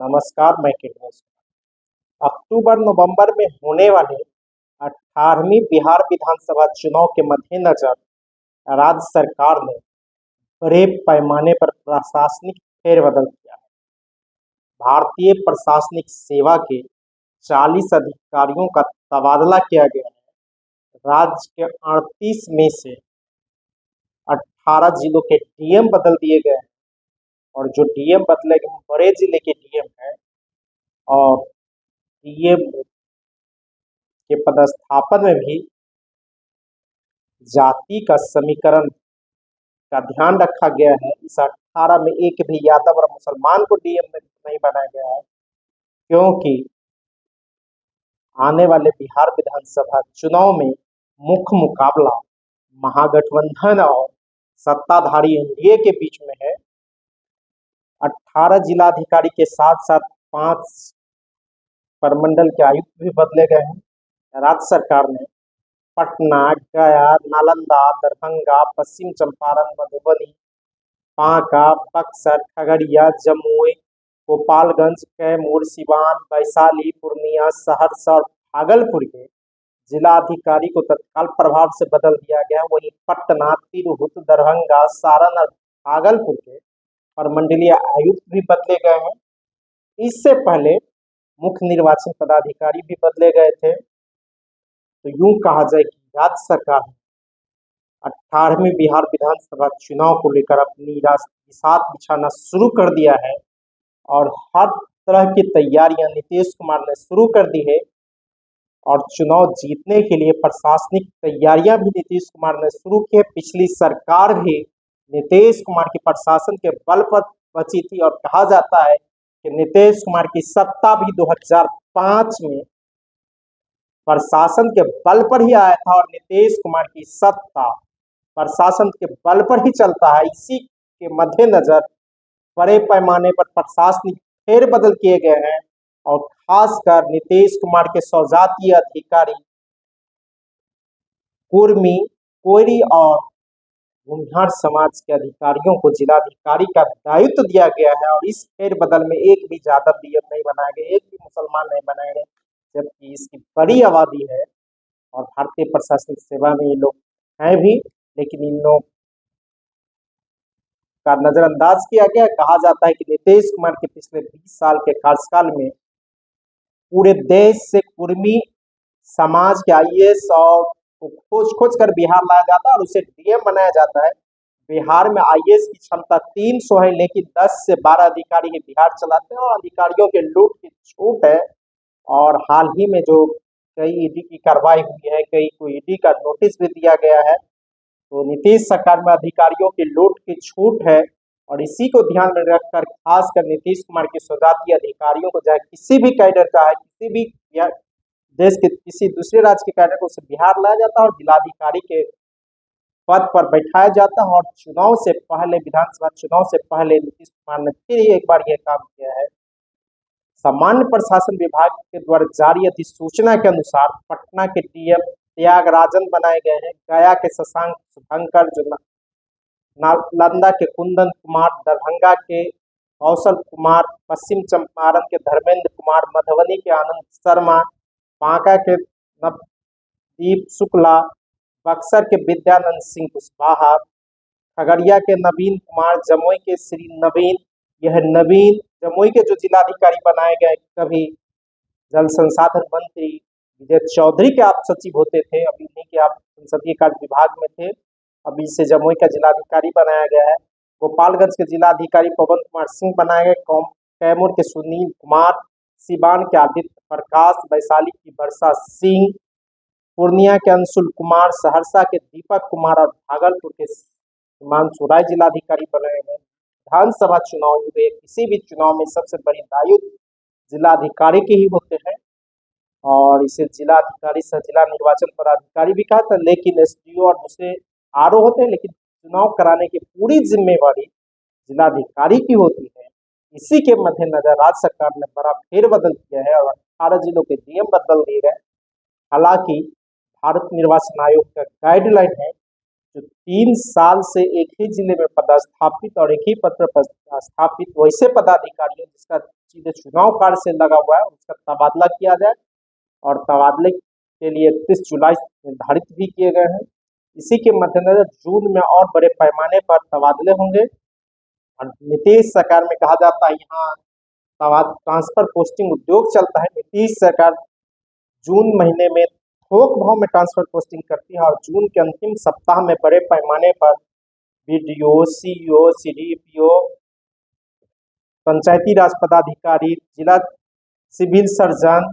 नमस्कार, मैं किडनेश। अक्टूबर नवंबर में होने वाले 18वीं बिहार विधानसभा चुनाव के मद्देनजर राज्य सरकार ने बड़े पैमाने पर प्रशासनिक फेरबदल किया है। भारतीय प्रशासनिक सेवा के 40 अधिकारियों का तबादला किया गया है। राज्य के 38 में से 18 जिलों के डीएम बदल दिए गए हैं और जो डीएम बदले गए बड़े जिले के डीएम हैं और डीएम के पदस्थापन में भी जाति का समीकरण का ध्यान रखा गया है। इस 18 में एक भी यादव और मुसलमान को डीएम नहीं बनाया गया है, क्योंकि आने वाले बिहार विधानसभा चुनाव में मुख्य मुकाबला महागठबंधन और सत्ताधारी एनडीए के बीच में है। 18 जिलाधिकारी के साथ साथ 5 प्रमंडल के आयुक्त भी बदले गए हैं। राज्य सरकार ने पटना, गया, नालंदा, दरभंगा, पश्चिम चंपारण, मधुबनी, बांका, बक्सर, खगड़िया, जमुई, गोपालगंज, कैमूर, सिवान, वैशाली, पूर्णिया, सहरसा और भागलपुर के जिलाधिकारी को तत्काल प्रभाव से बदल दिया गया। वहीं पटना, तिरहुत, दरभंगा, सारण और भागलपुर के प्रमंडलीय आयुक्त भी बदले गए हैं। इससे पहले मुख्य निर्वाचन पदाधिकारी भी बदले गए थे। तो यूं कहा जाए कि राज्य सरकार ने 18वीं बिहार विधानसभा चुनाव को लेकर अपनी राजनीति बिछाना शुरू कर दिया है और हर तरह की तैयारियां नीतीश कुमार ने शुरू कर दी है और चुनाव जीतने के लिए प्रशासनिक तैयारियां भी नीतीश कुमार ने शुरू की है। पिछली सरकार भी नीतीश कुमार के प्रशासन के बल पर बची थी और कहा जाता है कि नीतीश कुमार की सत्ता भी 2005 में प्रशासन के बल पर ही आया था और नीतीश कुमार की सत्ता प्रशासन के बल पर ही चलता है। इसी के मद्देनजर बड़े पैमाने पर प्रशासनिक फेरबदल किए गए हैं और खासकर नीतीश कुमार के सौजातीय अधिकारी कुर्मी, कोयरी और घुमियार समाज के अधिकारियों को जिलाधिकारी का दायित्व दिया गया है और इस फेरबदल में एक भी यादव डीएम नहीं बनाए गए, एक भी मुसलमान नहीं बनाए गए, जबकि इसकी बड़ी आबादी है और भारतीय प्रशासनिक सेवा में ये लोग हैं भी, लेकिन इन लोग का नजरअंदाज किया गया। कहा जाता है कि नीतीश कुमार के पिछले 20 साल के कार्यकाल में पूरे देश से कुर्मी समाज के आईएएस और को खोज कर बिहार लाया जाता है और उसे डीएम बनाया जाता है। बिहार में आईएएस की क्षमता 300 है, लेकिन 10 से 12 अधिकारी ही बिहार चलाते हैं और अधिकारियों के लूट की छूट है। और हाल ही में जो कई ईडी की कार्रवाई हुई है, कई को ईडी का नोटिस भी दिया गया है, तो नीतीश सरकार में अधिकारियों की लूट की छूट है और इसी को ध्यान में रखकर खासकर नीतीश कुमार के सौजातीय अधिकारियों को, चाहे किसी भी कैडर का है, किसी भी देश के किसी दूसरे राज्य के कैडर को उसे बिहार लाया जाता है और जिलाधिकारी के पद पर बैठाया जाता है। और चुनाव से पहले, विधानसभा चुनाव से पहले नीतीश कुमार ने फिर एक बार यह काम किया है। सामान्य प्रशासन विभाग के द्वारा जारी अधिसूचना के अनुसार पटना के डीएम त्यागराजन बनाए गए हैं, गया के शशांक शुभंकर, जो नालंदा के कुंदन कुमार, दरभंगा के कौशल कुमार, पश्चिम चंपारण के धर्मेंद्र कुमार, मधुबनी के आनंद शर्मा, बांका के नवदीप शुक्ला, बक्सर के विद्यानंद सिंह कुशवाहा, खगड़िया के नवीन कुमार, जमुई के श्री नवीन, यह नवीन जमुई के जो जिलाधिकारी बनाए गए, कभी जल संसाधन मंत्री विजय चौधरी के आप सचिव होते थे, अभी नहीं कि आप संसदीय कार्य विभाग में थे, अभी से जमुई का जिलाधिकारी बनाया गया है। गोपालगंज के जिलाधिकारी पवन कुमार सिंह बनाए गए, कैमूर के सुनील कुमार, सिवान के आदित्य प्रकाश, वैशाली की वर्षा सिंह, पूर्णिया के अंशुल कुमार, सहरसा के दीपक कुमार और भागलपुर के हिमांशु राय जिलाधिकारी बनाए गए। विधानसभा चुनाव में किसी भी चुनाव में सबसे बड़ी दायित्व जिलाधिकारी के ही होते हैं और इसे जिलाधिकारी सह जिला निर्वाचन पदाधिकारी भी कहा था, लेकिन एसडीओ और दूसरे आरओ होते हैं, लेकिन चुनाव कराने की पूरी जिम्मेवारी जिलाधिकारी की होती है। इसी के मद्देनजर राज्य सरकार ने बड़ा फेरबदल किया है और 18 जिलों के डीएम बदल दिए गए। हालांकि भारत निर्वाचन आयोग का गाइडलाइन है जो 3 साल से एक ही जिले में पदस्थापित और एक ही पद पर स्थापित वैसे पदाधिकारियों जिसका सीधे चुनाव कार्य से लगा हुआ है उसका तबादला किया जाए, और तबादले के लिए 31 जुलाई निर्धारित भी किए गए हैं। इसी के मद्देनजर जून में और बड़े पैमाने पर तबादले होंगे। और नीतीश सरकार में कहा जाता है यहाँ ट्रांसफर पोस्टिंग उद्योग चलता है। नीतीश सरकार जून महीने में थोक भाव में ट्रांसफर पोस्टिंग करती है और जून के अंतिम सप्ताह में बड़े पैमाने पर बीडीओ, सीईओ, सीडीपीओ, पंचायती राज पदाधिकारी, जिला सिविल सर्जन,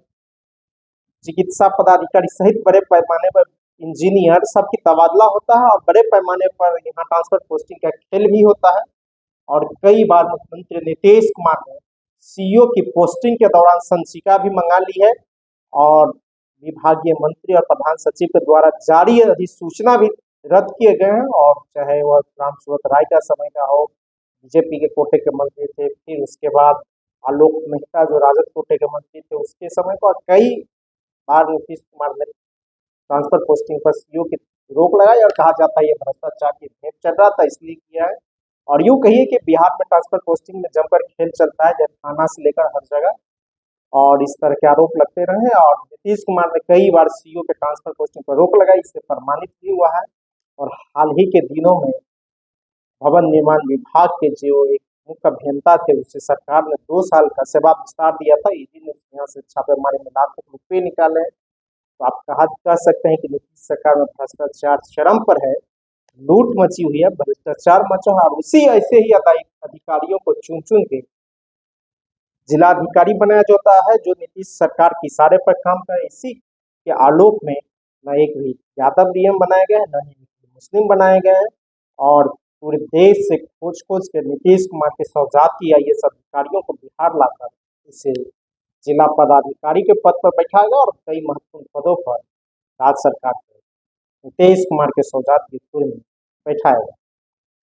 चिकित्सा पदाधिकारी सहित बड़े पैमाने पर इंजीनियर सबकी तबादला होता है और बड़े पैमाने पर यहाँ ट्रांसफर पोस्टिंग का खेल भी होता है। और कई बार मुख्यमंत्री नीतीश कुमार ने सीईओ की पोस्टिंग के दौरान संचिका भी मंगा ली है और विभागीय मंत्री और प्रधान सचिव के द्वारा जारी अधिसूचना भी रद्द किए गए हैं। और चाहे वह रामसूरत राय का समय का हो, बीजेपी के कोटे के मंत्री थे, फिर उसके बाद आलोक मेहता जो राजद कोटे के मंत्री थे उसके समय को, और कई बार नीतीश कुमार ने ट्रांसफर पोस्टिंग पर सीईओ की रोक लगाई और कहा जाता है ये भ्रष्टाचार की भेंट चल रहा था इसलिए किया है। और यूं कहिए कि बिहार में ट्रांसफर पोस्टिंग में जमकर खेल चलता है, जब थाना से लेकर हर जगह, और इस तरह के आरोप लगते रहे। और नीतीश कुमार ने कई बार सीईओ के ट्रांसफर पोस्टिंग पर रोक लगाई, इससे प्रमाणित भी हुआ है। और हाल ही के दिनों में भवन निर्माण विभाग के जो एक मुख्य अभियंता थे उसे सरकार ने 2 साल का सेवा विस्तार दिया था। ईडी ने यहाँ से छापेमारी में लाखों रुपये निकाले। तो आप कह सकते हैं कि नीतीश सरकार में भ्रष्टाचार चरम पर है, लूट मची हुई है, भ्रष्टाचार मचा है। और उसी ऐसे ही अधिकारियों को चुन चुन के जिलाधिकारी बनाया जाता है जो नीतीश सरकार के इशारे पर काम करे। इसी के आलोक में न एक भी यादव डीएम बनाए गए, न ही मुस्लिम बनाए गए हैं, और पूरे देश से खोज खोज के नीतीश कुमार के सौजाती आईएएस अधिकारियों को बिहार लाकर इसे जिला पदाधिकारी के पद पर बैठाएगा और कई महत्वपूर्ण पदों पर राज्य सरकार नीतीश कुमार के सौजात की में बैठाएगा।